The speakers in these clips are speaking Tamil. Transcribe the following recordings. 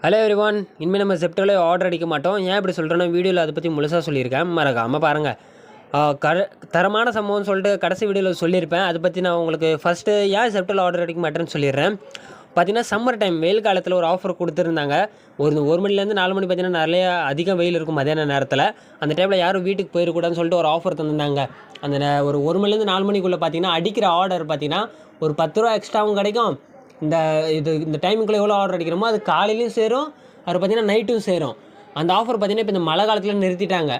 ஹலோ எவ்ரிவான், இனிமேல் நம்ம ஜெப்டோவில் ஆர்டர் அடிக்க மாட்டோம். ஏன் இப்படி சொல்கிறேன்னா வீடியோவில் அதை பற்றி முழுசாக சொல்லியிருக்கேன், மறக்காமல் பாருங்கள். தரமான சம்பவம்னு சொல்லிட்டு கடைசி வீடியோவில் சொல்லியிருப்பேன். அதை பற்றி நான் உங்களுக்கு ஃபஸ்ட்டு ஏன் ஜெப்டோவில் ஆர்டர் அடிக்க மாட்டேன்னு சொல்லிடுறேன். பார்த்தீங்கன்னா சம்மர் டைம் வெயில் காலத்தில் ஒரு ஆஃபர் கொடுத்துருந்தாங்க. ஒரு மணிலேருந்து 4 மணி பார்த்தீங்கன்னா நிறைய அதிகம் வெயில் இருக்கும் மதியான நேரத்தில். அந்த டைமில் யாரும் வீட்டுக்கு போயிடக்கூடாதுன்னு சொல்லிட்டு ஒரு ஆஃபர் தந்திருந்தாங்க. அந்த ஒரு மணிலேருந்து 4 மணிக்குள்ளே பார்த்தீங்கன்னா அடிக்கிற ஆர்டர் பார்த்தீங்கன்னா ஒரு 10 ரூபா எக்ஸ்ட்ராவும் கிடைக்கும். இந்த டைமுக்குள்ளே எவ்வளோ ஆர்டர் அடிக்கிறோமோ அது காலையிலையும் சேரும், அது பார்த்தீங்கன்னா நைட்டும் சேரும். அந்த ஆஃபர் பார்த்தீங்கன்னா இப்போ இந்த மழை காலத்தில் நிறுத்திட்டாங்க.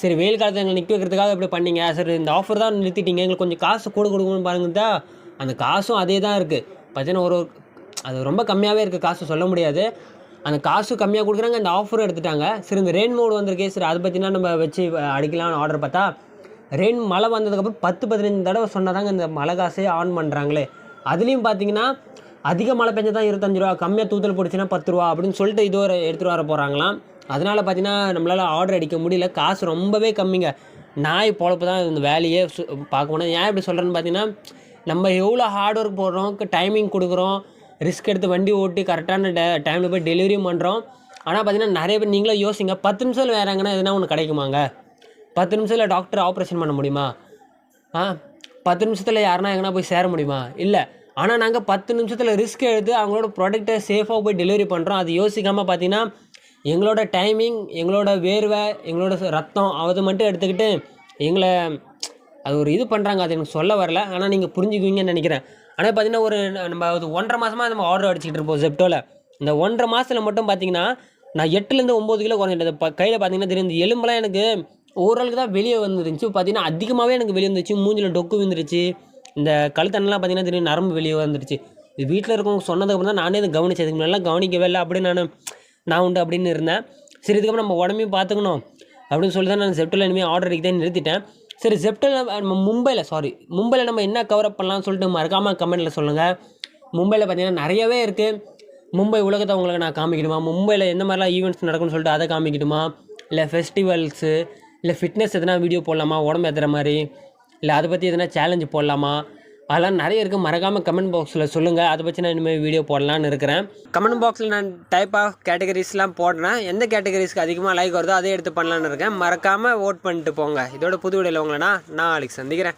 சரி, வெயில் காலத்தில் எங்களை நிற்க வைக்கிறதுக்காக இப்படி பண்ணீங்க, சரி இந்த ஆஃபர் தான் நிறுத்திட்டீங்க, எங்களுக்கு கொஞ்சம் காசு கொடுக்கணும்னு பாருங்கதா. அந்த காசும் அதே தான் இருக்குது. பார்த்தீங்கன்னா அது ரொம்ப கம்மியாகவே இருக்குது, காசு சொல்ல முடியாது. அந்த காசு கம்மியாக கொடுக்குறாங்க, இந்த ஆஃபரும் எடுத்துட்டாங்க. சரி, இந்த ரெயின் மோடு வந்திருக்கே, சரி அதை பற்றினா நம்ம வச்சு அடிக்கலாம்னு ஆர்டர் பார்த்தா மழை வந்ததுக்கப்புறம் 10-15 தடவை சொன்னாதாங்க இந்த மழை காசே ஆன் பண்ணுறாங்களே. அதுலேயும் பார்த்தீங்கன்னா அதிக மழை பெஞ்சா தான் 25 ரூபா, கம்மியாக தூத்தல் போட்டுச்சுன்னா 10 ரூபா அப்படின்னு சொல்லிட்டு எடுத்துகிட்டு வர போகிறாங்களாம். அதனால் பார்த்தீங்கன்னா நம்மளால் ஆர்டர் அடிக்க முடியல, காசு ரொம்பவே கம்மிங்க. நாய் பொழப்பு தான் இந்த வேலையே பார்க்கணும். ஏன் இப்படி சொல்கிறேன்னு பார்த்தீங்கன்னா, நம்ம எவ்வளோ ஹார்ட் ஒர்க் போடுறோம், டைமிங் கொடுக்குறோம், ரிஸ்க் எடுத்து வண்டி ஓட்டி கரெக்டான டைமில் போய் டெலிவரியும் பண்ணுறோம். ஆனால் பார்த்தீங்கன்னா நிறைய பேர் நீங்களே யோசிங்க, 10 நிமிஷத்தில் வேறாங்கன்னா எதுனா ஒன்று கிடைக்குமாங்க? 10 நிமிஷத்தில் டாக்டர் ஆப்ரேஷன் பண்ண முடியுமா? 10 நிமிஷத்தில் யாருன்னா எங்கன்னா போய் சேர முடியுமா? இல்லை. ஆனால் நாங்கள் 10 நிமிஷத்தில் ரிஸ்க் எடுத்து அவங்களோட ப்ராடக்டை சேஃபாக போய் டெலிவரி பண்ணுறோம். அது யோசிக்காமல் பார்த்தீங்கன்னா எங்களோட டைமிங், எங்களோட வேர்வை, எங்களோட ரத்தம் அது மட்டும் எடுத்துக்கிட்டு எங்களை அது ஒரு இது பண்ணுறாங்க. அது எனக்கு சொல்ல வரல, ஆனால் நீங்கள் புரிஞ்சுக்குவீங்கன்னு நினைக்கிறேன். ஆனால் பார்த்தீங்கன்னா நம்ம 1.5 மாதமாக நம்ம ஆர்டர் அடிச்சுக்கிட்டு இருப்போம் ஜெப்டோவில். இந்த 1.5 மாதத்தில் மட்டும் பார்த்தீங்கன்னா நான் 8லேருந்து 9 கிலோ குறைஞ்சிட்டது. கையில் பார்த்தீங்கன்னா தெரியும், இந்த எலும்பெல்லாம் எனக்கு ஓரளவுக்கு தான் வெளியே வந்துருந்துச்சு. பார்த்தீங்கன்னா அதிகமாகவே எனக்கு வெளியே வந்துருச்சு. மூஞ்சில் டொக்கு வந்துருச்சு. இந்த கழுத்தண்ணெலாம் பார்த்தீங்கன்னா தெரியும், நரம்பு வெளியே வந்துருச்சு. இது வீட்டில் இருக்கவங்க சொன்னதுக்கப்புறம் தான் நானே இதை கவனிச்சது. இதுக்கு முன்னாடிலாம் கவனிக்கவே இல்லை, அப்படின்னு நான் உண்டு அப்படின்னு இருந்தேன். சரி, இதுக்கப்புறம் நம்ம உடம்பையும் பார்த்துக்கணும் அப்படின்னு சொல்லி தான் நான் ஜெப்டோவில் இனிமேல் ஆர்டர் அடிக்கதான் நிறுத்திட்டேன். சரி, ஜெப்டோவில் நம்ம மும்பையில் நம்ம என்ன கவரப் பண்ணலாம்னு சொல்லிட்டு மறக்காமல் கமெண்ட்டில் சொல்லுங்கள். மும்பையில் பார்த்தீங்கன்னா நிறையவே இருக்குது. மும்பை உலகத்தை உங்களுக்கு நான் காமிக்கணுமா? மும்பையில் எந்த மாதிரிலாம் ஈவெண்ட்ஸ் நடக்கும்னு சொல்லிட்டு அதை காமிக்கணுமா? இல்லை ஃபெஸ்டிவல்ஸு, இல்லை ஃபிட்னஸ் எதனா வீடியோ போடலாமா, உடம்பு ஏற்றுற மாதிரி, இல்லை அதை பற்றி எதனா சேலஞ்சு போடலாமா? அதெல்லாம் நிறைய இருக்குது. மறக்காமல் கமெண்ட் பாக்ஸில் சொல்லுங்கள். அதை பற்றி நான் இனிமேல் வீடியோ போடலான்னு இருக்கிறேன். கமெண்ட் பாக்ஸில் நான் டைப் ஆஃப் கேட்டகரிஸ்லாம் போடுறேன். எந்த கேட்டகரிஸ்க்கு அதிகமாக லைக் வருதோ அதை எடுத்து பண்ணலான்னு இருக்கேன். மறக்காமல் ஓட் பண்ணிட்டு போங்க. இதோட புது வீடியோவில் உங்களை நான் நாளைக்கு சந்திக்கிறேன்.